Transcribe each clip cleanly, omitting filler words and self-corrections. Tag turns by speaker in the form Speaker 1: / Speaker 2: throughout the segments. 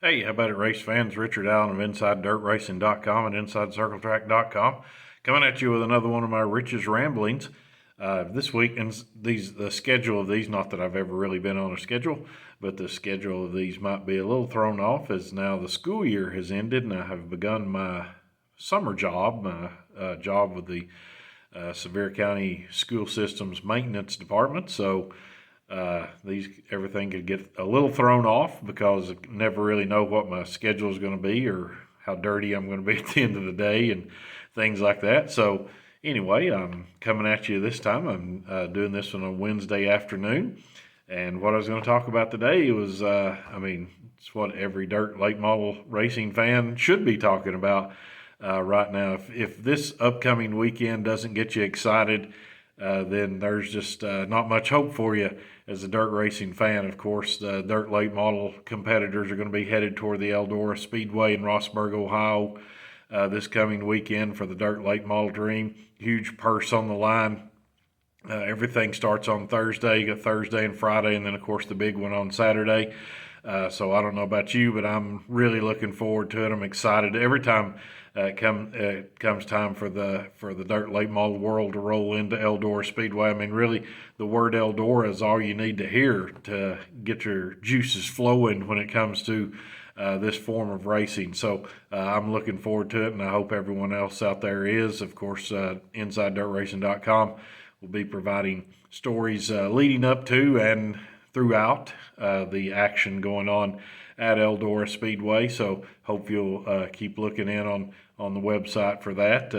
Speaker 1: Hey, how about it, race fans? Richard Allen of InsideDirtRacing.com and InsideCircleTrack.com, coming at you with another one of my Rich's ramblings. This week, and the schedule of these, not that I've ever really been on a schedule, but the schedule of these might be a little thrown off as now the school year has ended and I have begun my summer job, my job with the Sevier County School Systems Maintenance Department. So these everything could get a little thrown off because I never really know what my schedule is going to be or how dirty I'm going to be at the end of the day and things like that. So anyway, I'm coming at you this time. I'm doing this on a Wednesday afternoon, and what I was going to talk about today was, it's what every dirt late model racing fan should be talking about right now. If this upcoming weekend doesn't get you excited, then there's just not much hope for you as a dirt racing fan. Of course, the dirt late model competitors are going to be headed toward the Eldora Speedway in Rossburg, Ohio, this coming weekend for the dirt late model dream. Huge purse on the line. Everything starts on Thursday. You got Thursday and Friday, and then, of course, the big one on Saturday. So I don't know about you, but I'm really looking forward to it. I'm excited every time it comes time for the dirt late model world to roll into Eldora Speedway. I mean, really, the word Eldora is all you need to hear to get your juices flowing when it comes to this form of racing. So I'm looking forward to it, and I hope everyone else out there is. Of course, InsideDirtRacing.com will be providing stories leading up to and throughout the action going on at Eldora Speedway. So hope you'll keep looking in on the website for that.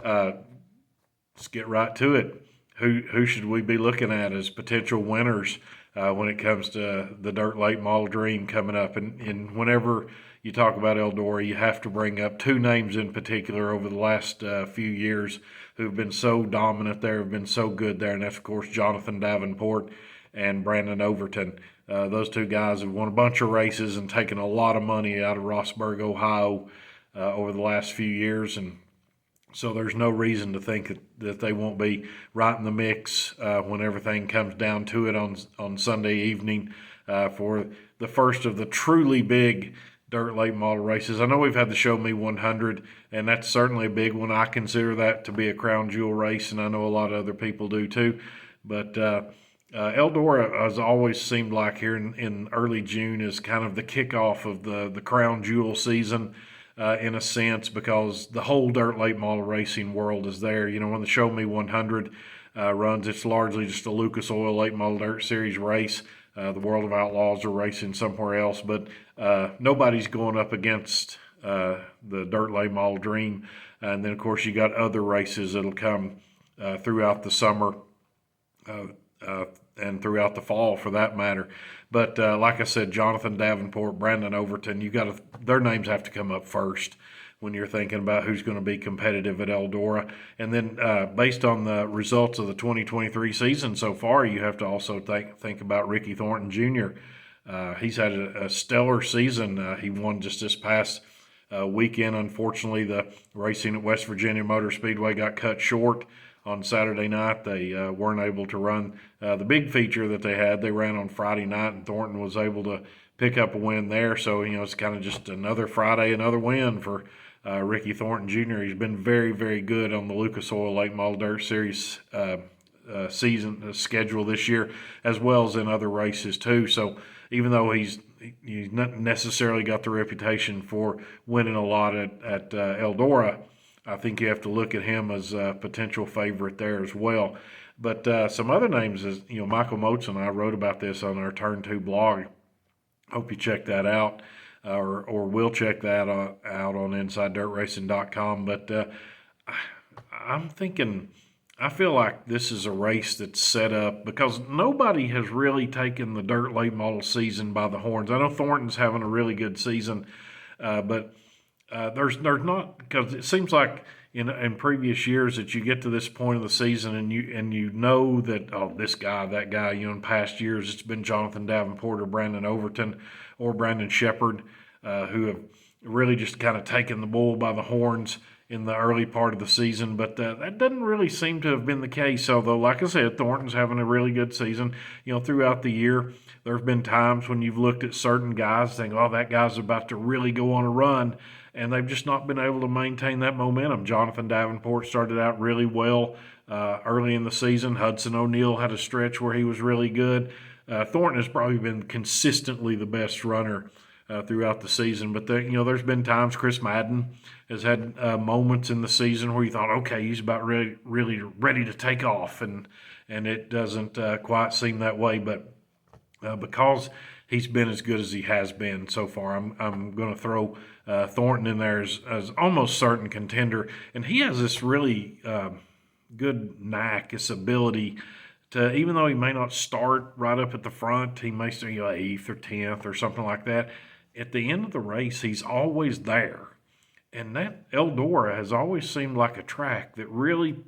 Speaker 1: Let's get right to it. Who should we be looking at as potential winners when it comes to the Dirt Late Model Dream coming up? And whenever you talk about Eldora, you have to bring up two names in particular over the last few years who've been so dominant there, have been so good there, and that's, of course, Jonathan Davenport and Brandon Overton. Those two guys have won a bunch of races and taken a lot of money out of Rossburg, Ohio over the last few years, and so there's no reason to think that they won't be right in the mix when everything comes down to it on Sunday evening for the first of the truly big dirt late model races. I know we've had the Show Me 100, and that's certainly a big one. I consider that to be a crown jewel race, and I know a lot of other people do too. But Eldora has always seemed like here in early June is kind of the kickoff of the crown jewel season in a sense, because the whole dirt late model racing world is there. You know, when the Show Me 100 runs, it's largely just a Lucas Oil Late Model Dirt Series race. The World of Outlaws are racing somewhere else, but nobody's going up against the Dirt Late Model Dream. And then, of course, you got other races that'll come throughout the summer and throughout the fall, for that matter. But like I said, Jonathan Davenport, Brandon Overton, their names have to come up first when you're thinking about who's going to be competitive at Eldora. And then based on the results of the 2023 season so far, you have to also think about Ricky Thornton Jr. He's had a stellar season. He won just this past weekend. Unfortunately, the racing at West Virginia Motor Speedway got cut short on Saturday night. They weren't able to run the big feature that they had. They ran on Friday night, and Thornton was able to pick up a win there. So, it's kind of just another Friday, another win for Ricky Thornton Jr. He's been very, very good on the Lucas Oil Late Model Dirt Series season schedule this year, as well as in other races too. So even though he's not necessarily got the reputation for winning a lot at Eldora, I think you have to look at him as a potential favorite there as well. But some other names is, Michael Motes and I wrote about this on our Turn 2 blog. Hope you check that out. Or will check that out on InsideDirtRacing.com. But I'm thinking, I feel like this is a race that's set up because nobody has really taken the dirt late model season by the horns. I know Thornton's having a really good season, but there's not, because it seems like in previous years that you get to this point of the season and you know that, this guy, that guy, in past years it's been Jonathan Davenport or Brandon Overton or Brandon Shepard who have really just kind of taken the bull by the horns in the early part of the season, but that doesn't really seem to have been the case. Although, like I said, Thornton's having a really good season. Throughout the year, there have been times when you've looked at certain guys, think, "Oh, that guy's about to really go on a run," and they've just not been able to maintain that momentum. Jonathan Davenport started out really well early in the season. Hudson O'Neal had a stretch where he was really good. Thornton has probably been consistently the best runner throughout the season. But there's been times Chris Madden has had moments in the season where you thought, okay, he's about really ready to take off, and it doesn't quite seem that way. But because he's been as good as he has been so far, I'm going to throw Thornton in there as almost certain contender, and he has this really good knack, this ability to, even though he may not start right up at the front, he may start 8th or 10th or something like that. At the end of the race, he's always there. And that Eldora has always seemed like a track that really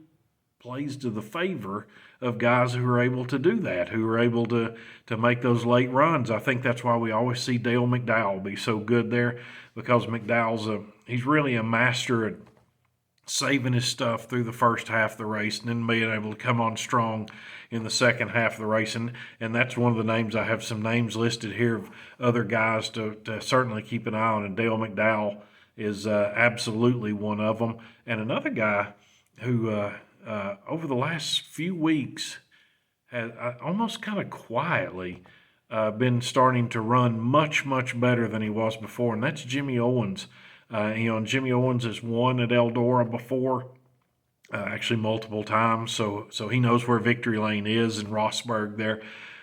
Speaker 1: plays to the favor of guys who are able to do that, who are able to make those late runs. I think that's why we always see Dale McDowell be so good there, because McDowell's he's really a master at saving his stuff through the first half of the race and then being able to come on strong in the second half of the race. And that's one of the names. I have some names listed here of other guys to certainly keep an eye on, and Dale McDowell is absolutely one of them. And another guy who over the last few weeks has almost kind of quietly been starting to run much, much better than he was before, and that's Jimmy Owens. And Jimmy Owens has won at Eldora before, actually multiple times, so he knows where victory lane is in Rossburg there.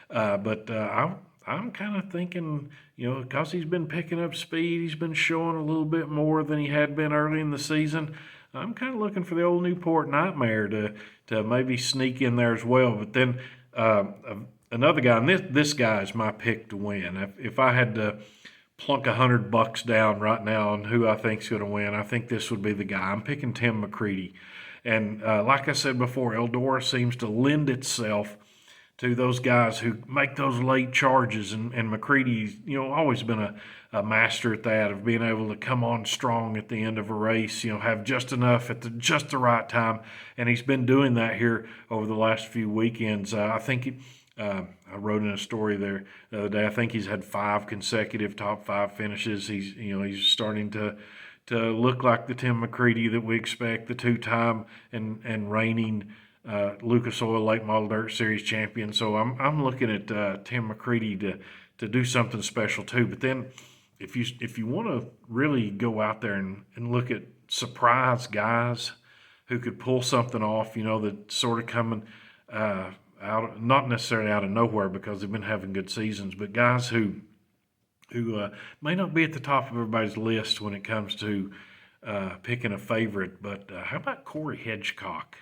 Speaker 1: But I'm kind of thinking, because he's been picking up speed, he's been showing a little bit more than he had been early in the season. I'm kind of looking for the old Newport Nightmare to maybe sneak in there as well. But then another guy, and this guy is my pick to win. If I had to plunk $100 down right now on who I think's going to win, I think this would be the guy. I'm picking Tim McCreadie. And like I said before, Eldora seems to lend itself to those guys who make those late charges, and McCreadie's always been a master at that, of being able to come on strong at the end of a race, have just enough at just the right time, and he's been doing that here over the last few weekends. I think I wrote in a story there the other day, I think he's had 5 consecutive top 5 finishes. He's starting to look like the Tim McCreadie that we expect, the 2-time and reigning Lucas Oil Late Model Dirt Series champion. So I'm looking at Tim McCreadie to do something special too. But then if you want to really go out there and look at surprise guys who could pull something off, that sort of coming out, not necessarily out of nowhere because they've been having good seasons, but guys who may not be at the top of everybody's list when it comes to picking a favorite. But how about Corey Hedgecock?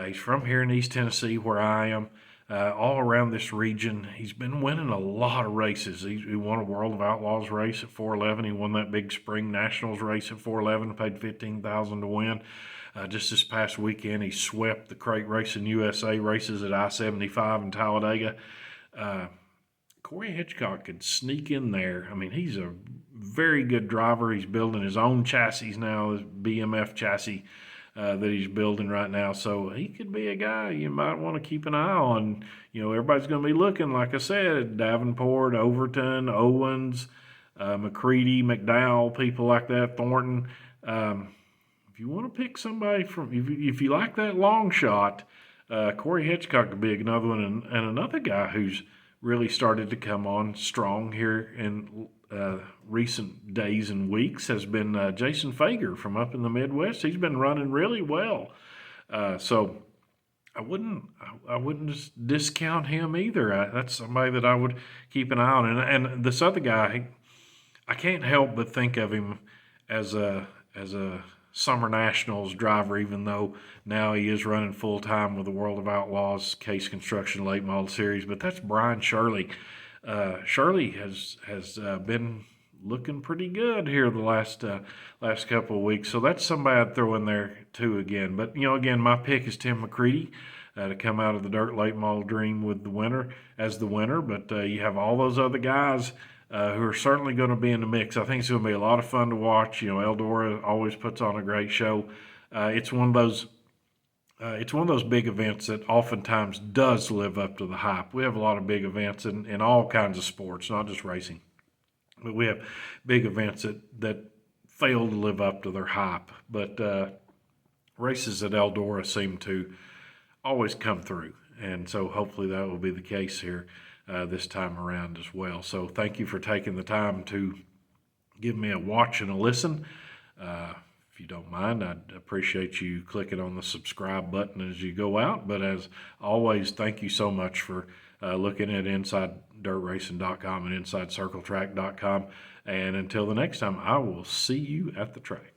Speaker 1: He's from here in East Tennessee, where I am. All around this region, he's been winning a lot of races. He won a World of Outlaws race at 411. He won that big spring nationals race at 411, paid $15,000 to win. Just this past weekend, he swept the Crate Racing USA races at I-75 in Talladega. Corey Hedgecock could sneak in there. I mean, he's a very good driver. He's building his own chassis now, his BMF chassis that he's building right now. So he could be a guy you might want to keep an eye on. Everybody's going to be looking, like I said, Davenport, Overton, Owens, McCreadie, McDowell, people like that, Thornton. If you want to pick somebody if you like that long shot, Corey Hedgecock could be another one. And another guy who's really started to come on strong here in recent days and weeks has been Jason Fager from up in the Midwest. He's been running really well. So I wouldn't just discount him either. That's somebody that I would keep an eye on. And this other guy, I can't help but think of him as a Summer Nationals driver, even though now he is running full-time with the World of Outlaws Case Construction Late Model Series. But that's Brian Shirley. Shirley has been looking pretty good here the last couple of weeks. So that's somebody I'd throw in there too again. But, again, my pick is Tim McCreadie to come out of the Dirt Late Model Dream with the winner. But you have all those other guys who are certainly going to be in the mix. I think it's going to be a lot of fun to watch. Eldora always puts on a great show. it's one of those. It's one of those big events that oftentimes does live up to the hype. We have a lot of big events in all kinds of sports, not just racing. But we have big events that fail to live up to their hype. But races at Eldora seem to always come through. And so hopefully that will be the case here this time around as well. So thank you for taking the time to give me a watch and a listen. If you don't mind, I'd appreciate you clicking on the subscribe button as you go out. But as always, thank you so much for looking at InsideDirtRacing.com and InsideCircleTrack.com. And until the next time, I will see you at the track.